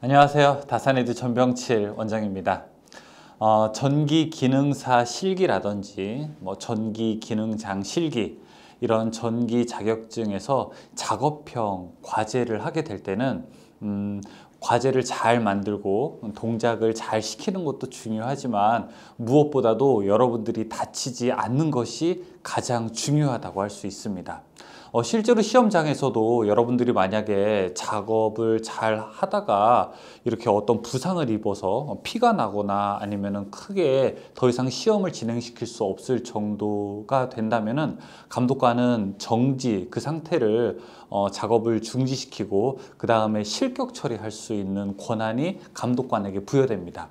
안녕하세요. 다산에드 전병칠 원장입니다. 전기 기능사 실기라든지 전기 기능장 실기 이런 전기 자격증에서 작업형 과제를 하게 될 때는 과제를 잘 만들고 동작을 잘 시키는 것도 중요하지만 무엇보다도 여러분들이 다치지 않는 것이 가장 중요하다고 할 수 있습니다. 실제로 시험장에서도 여러분들이 만약에 작업을 잘 하다가 이렇게 어떤 부상을 입어서 피가 나거나 아니면은 크게 더 이상 시험을 진행시킬 수 없을 정도가 된다면은 감독관은 정지, 그 상태를 작업을 중지시키고 그 다음에 실격 처리할 수 있는 권한이 감독관에게 부여됩니다.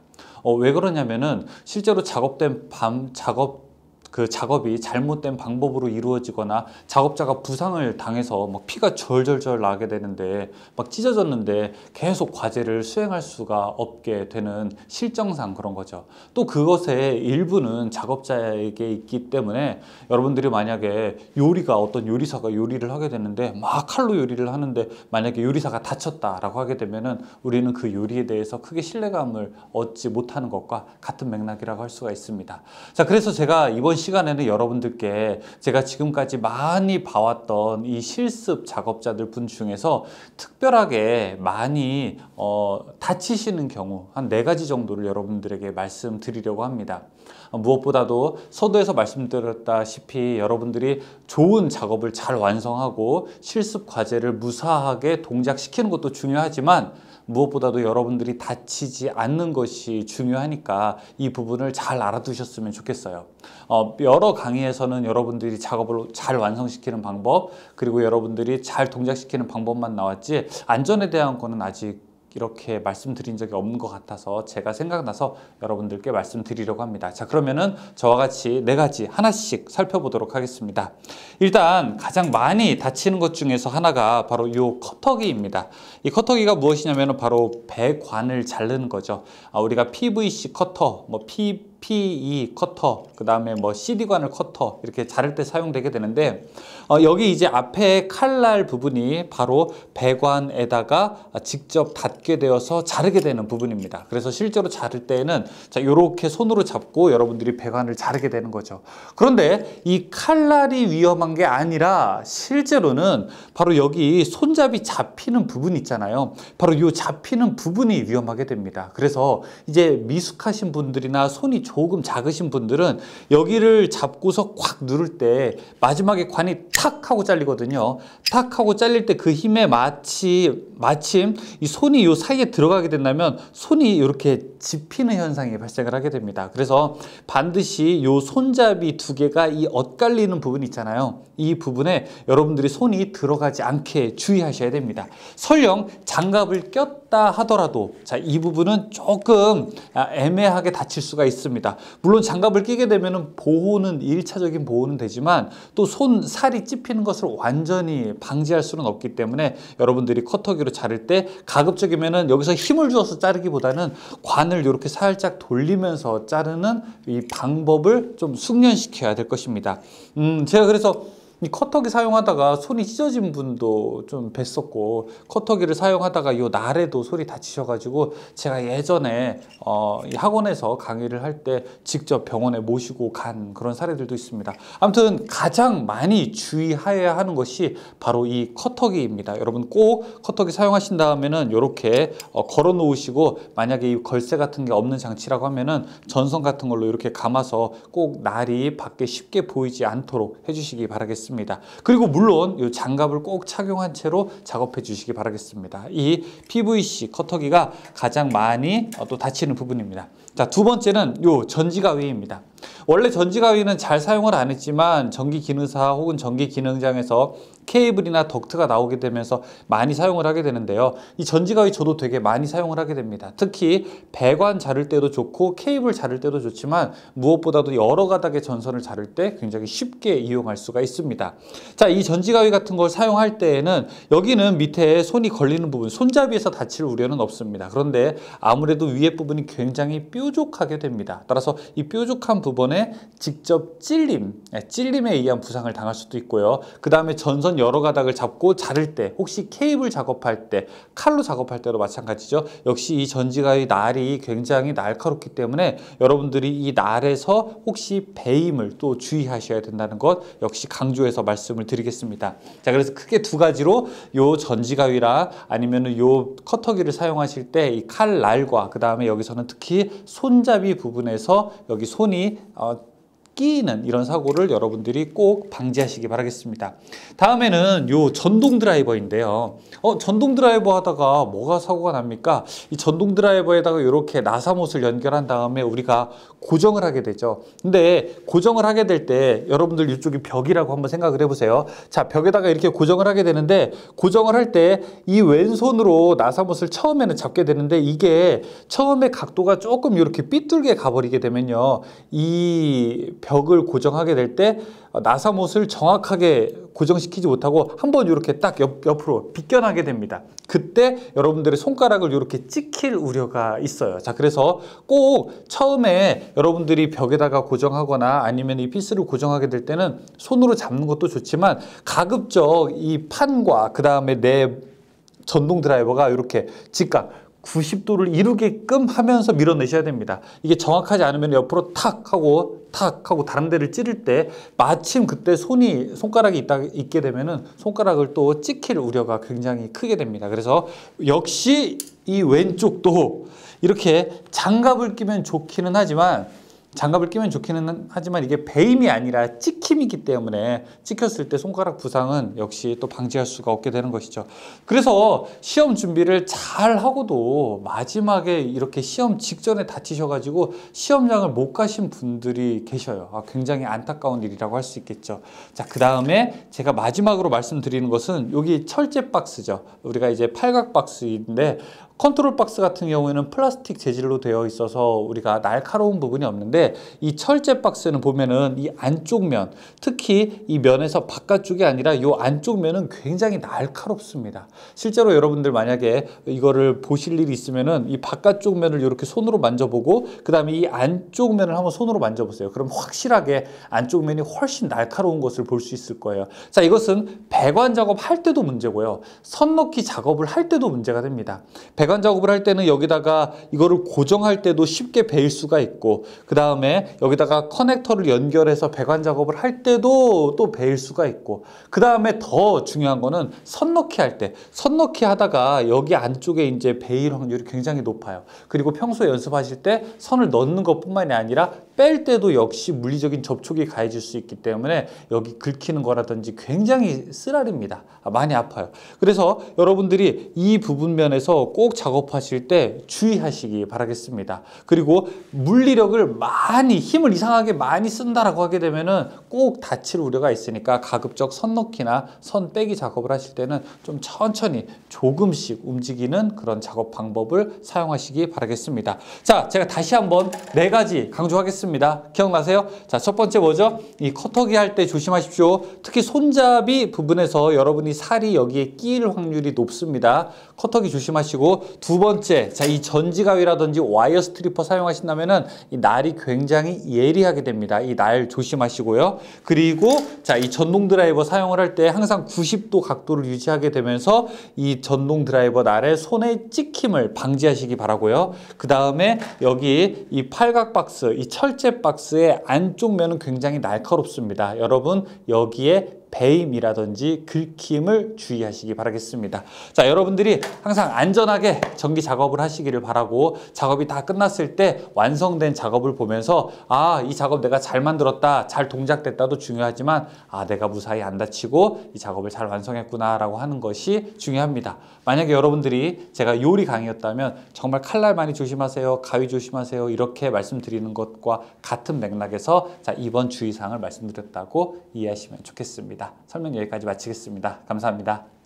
왜 그러냐면은 실제로 작업이 잘못된 방법으로 이루어지거나 작업자가 부상을 당해서 피가 절절절 나게 되는데 찢어졌는데 계속 과제를 수행할 수가 없게 되는 실정상 그런 거죠. 또 그것의 일부는 작업자에게 있기 때문에 여러분들이 만약에 어떤 요리사가 요리를 하게 되는데 막 칼로 요리를 하는데 만약에 요리사가 다쳤다라고 하게 되면은 우리는 그 요리에 대해서 크게 신뢰감을 얻지 못하는 것과 같은 맥락이라고 할 수가 있습니다. 자, 그래서 제가 이번 시간에는 여러분들께 제가 지금까지 많이 봐왔던 이 실습 작업자들 분 중에서 특별하게 많이 다치시는 경우 한 4가지 정도를 여러분들에게 말씀드리려고 합니다. 무엇보다도 서두에서 말씀드렸다시피 여러분들이 좋은 작업을 잘 완성하고 실습 과제를 무사하게 동작시키는 것도 중요하지만 무엇보다도 여러분들이 다치지 않는 것이 중요하니까 이 부분을 잘 알아두셨으면 좋겠어요. 여러 강의에서는 여러분들이 작업을 잘 완성시키는 방법, 그리고 여러분들이 잘 동작시키는 방법만 나왔지 안전에 대한 거는 아직 이렇게 말씀드린 적이 없는 것 같아서 제가 생각나서 여러분들께 말씀드리려고 합니다. 자, 그러면은 저와 같이 4가지 하나씩 살펴보도록 하겠습니다. 일단 가장 많이 다치는 것 중에서 하나가 바로 이 커터기입니다. 이 커터기가 무엇이냐면 바로 배관을 자르는 거죠. 우리가 PVC 커터, PE 커터, 그 다음에 CD관을 커터 이렇게 자를 때 사용되게 되는데 여기 이제 앞에 칼날 부분이 바로 배관에다가 직접 닿게 되어서 자르게 되는 부분입니다. 그래서 실제로 자를 때에는 자, 이렇게 손으로 잡고 여러분들이 배관을 자르게 되는 거죠. 그런데 이 칼날이 위험한 게 아니라 실제로는 바로 여기 손잡이 잡히는 부분 있잖아요. 바로 이 잡히는 부분이 위험하게 됩니다. 그래서 이제 미숙하신 분들이나 손이 조금 작으신 분들은 여기를 잡고서 콱 누를 때 마지막에 관이 탁 하고 잘리거든요. 탁 하고 잘릴 때 그 힘에 마침 이 손이 요 사이에 들어가게 된다면 손이 이렇게 집히는 현상이 발생을 하게 됩니다. 그래서 반드시 요 손잡이 2개가 이 엇갈리는 부분 있잖아요. 이 부분에 여러분들이 손이 들어가지 않게 주의하셔야 됩니다. 설령 장갑을 꼈다 하더라도 자, 이 부분은 조금 애매하게 다칠 수가 있습니다. 물론 장갑을 끼게 되면 보호는 1차적인 보호는 되지만 또 손 살이 찝히는 것을 완전히 방지할 수는 없기 때문에 여러분들이 커터기로 자를 때 가급적이면은 여기서 힘을 주어서 자르기보다는 관을 이렇게 살짝 돌리면서 자르는 이 방법을 좀 숙련시켜야 될 것입니다. 제가 그래서 이 커터기 사용하다가 손이 찢어진 분도 좀 뵀었고 커터기를 사용하다가 이 날에도 손이 다치셔가지고 제가 예전에 이 학원에서 강의를 할 때 직접 병원에 모시고 간 그런 사례들도 있습니다. 아무튼 가장 많이 주의해야 하는 것이 바로 이 커터기입니다. 여러분 꼭 커터기 사용하신 다음에는 이렇게 걸어 놓으시고 만약에 이 걸쇠 같은 게 없는 장치라고 하면은 전선 같은 걸로 이렇게 감아서 꼭 날이 밖에 쉽게 보이지 않도록 해주시기 바라겠습니다. 그리고 물론 이 장갑을 꼭 착용한 채로 작업해 주시기 바라겠습니다. 이 PVC 커터기가 가장 많이 또 다치는 부분입니다. 자, 2번째는 이 전지가위입니다. 원래 전지가위는 잘 사용을 안 했지만 전기기능사 혹은 전기기능장에서 케이블이나 덕트가 나오게 되면서 많이 사용을 하게 되는데요. 이 전지가위 저도 되게 많이 사용을 하게 됩니다. 특히 배관 자를 때도 좋고 케이블 자를 때도 좋지만 무엇보다도 여러 가닥의 전선을 자를 때 굉장히 쉽게 이용할 수가 있습니다. 자, 이 전지가위 같은 걸 사용할 때에는 여기는 밑에 손이 걸리는 부분, 손잡이에서 다칠 우려는 없습니다. 그런데 아무래도 위에 부분이 굉장히 뾰족하게 됩니다. 따라서 이 뾰족한 부분 요번에 직접 찔림에 의한 부상을 당할 수도 있고요. 그 다음에 전선 여러 가닥을 잡고 자를 때, 혹시 케이블 작업할 때, 칼로 작업할 때도 마찬가지죠. 역시 이 전지가위 날이 굉장히 날카롭기 때문에 여러분들이 이 날에서 혹시 베임을 또 주의하셔야 된다는 것 역시 강조해서 말씀을 드리겠습니다. 자, 그래서 크게 두 가지로 요 전지가위랑 아니면은 요 커터기를 사용하실 때 이 칼 날과 그 다음에 여기서는 특히 손잡이 부분에서 여기 손이 끼이는 이런 사고를 여러분들이 꼭 방지하시기 바라겠습니다. 다음에는 요 전동 드라이버인데요. 전동 드라이버 하다가 뭐가 사고가 납니까? 이 전동 드라이버에다가 이렇게 나사못을 연결한 다음에 우리가 고정을 하게 되죠. 근데 고정을 하게 될 때 여러분들 이쪽이 벽이라고 한번 생각을 해보세요. 자, 벽에다가 이렇게 고정을 하게 되는데 고정을 할 때 이 왼손으로 나사못을 처음에는 잡게 되는데 이게 처음에 각도가 조금 이렇게 삐뚤게 가버리게 되면요. 이 벽을 고정하게 될 때 나사못을 정확하게 고정시키지 못하고 한번 이렇게 딱 옆으로 비껴나게 됩니다. 그때 여러분들의 손가락을 이렇게 찍힐 우려가 있어요. 자, 그래서 꼭 처음에 여러분들이 벽에다가 고정하거나 아니면 이 피스를 고정하게 될 때는 손으로 잡는 것도 좋지만 가급적 이 판과 그 다음에 내 전동 드라이버가 이렇게 직각 90도를 이루게끔 하면서 밀어내셔야 됩니다. 이게 정확하지 않으면 옆으로 탁 하고 다른 데를 찌를 때 마침 그때 손가락이 있게 되면은 손가락을 또 찍힐 우려가 굉장히 크게 됩니다. 그래서 역시 이 왼쪽도 이렇게 장갑을 끼면 좋기는 하지만 이게 베임이 아니라 찍힘이기 때문에 찍혔을 때 손가락 부상은 역시 또 방지할 수가 없게 되는 것이죠. 그래서 시험 준비를 잘 하고도 마지막에 이렇게 시험 직전에 다치셔가지고 시험장을 못 가신 분들이 계셔요. 굉장히 안타까운 일이라고 할 수 있겠죠. 자, 그 다음에 제가 마지막으로 말씀드리는 것은 여기 철제 박스죠. 우리가 이제 팔각 박스인데 컨트롤 박스 같은 경우에는 플라스틱 재질로 되어 있어서 우리가 날카로운 부분이 없는데 이 철제 박스는 보면은 이 안쪽 면, 특히 이 면에서 바깥쪽이 아니라 이 안쪽 면은 굉장히 날카롭습니다. 실제로 여러분들 만약에 이거를 보실 일이 있으면은 이 바깥쪽 면을 이렇게 손으로 만져보고 그 다음에 이 안쪽 면을 한번 손으로 만져보세요. 그럼 확실하게 안쪽 면이 훨씬 날카로운 것을 볼 수 있을 거예요. 자, 이것은 배관 작업할 때도 문제고요. 선 넣기 작업을 할 때도 문제가 됩니다. 배관 작업을 할 때는 여기다가 이거를 고정할 때도 쉽게 베일 수가 있고 그 다음에 여기다가 커넥터를 연결해서 배관 작업을 할 때도 또 베일 수가 있고 그 다음에 더 중요한 거는 선 넣기 할 때 선 넣기 하다가 여기 안쪽에 이제 베일 확률이 굉장히 높아요. 그리고 평소에 연습하실 때 선을 넣는 것뿐만이 아니라 뺄 때도 역시 물리적인 접촉이 가해질 수 있기 때문에 여기 긁히는 거라든지 굉장히 쓰라립니다. 많이 아파요. 그래서 여러분들이 이 부분 면에서 꼭 작업하실 때 주의하시기 바라겠습니다. 그리고 물리력을 힘을 이상하게 많이 쓴다라고 하게 되면은 꼭 다칠 우려가 있으니까 가급적 선 넣기나 선 빼기 작업을 하실 때는 좀 천천히 조금씩 움직이는 그런 작업 방법을 사용하시기 바라겠습니다. 자, 제가 다시 한번 4가지 강조하겠습니다. 기억나세요? 자, 첫 번째 뭐죠? 이 커터기 할 때 조심하십시오. 특히 손잡이 부분에서 여러분이 살이 여기에 끼일 확률이 높습니다. 커터기 조심하시고 두 번째, 자, 이 전지가위라든지 와이어 스트리퍼 사용하신다면은 이 날이 굉장히 예리하게 됩니다. 이 날 조심하시고요. 그리고 자, 이 전동 드라이버 사용을 할 때 항상 90도 각도를 유지하게 되면서 이 전동 드라이버 날의 손의 찍힘을 방지하시기 바라고요. 그 다음에 여기 이 팔각 박스, 이 철제 박스의 안쪽 면은 굉장히 날카롭습니다. 여러분 여기에 베임이라든지 긁힘을 주의하시기 바라겠습니다. 자, 여러분들이 항상 안전하게 전기 작업을 하시기를 바라고 작업이 다 끝났을 때 완성된 작업을 보면서 이 작업 내가 잘 만들었다, 잘 동작됐다도 중요하지만 내가 무사히 안 다치고 이 작업을 잘 완성했구나 라고 하는 것이 중요합니다. 만약에 여러분들이 제가 요리 강의였다면 정말 칼날 많이 조심하세요, 가위 조심하세요 이렇게 말씀드리는 것과 같은 맥락에서 자, 이번 주의사항을 말씀드렸다고 이해하시면 좋겠습니다. 설명 여기까지 마치겠습니다. 감사합니다.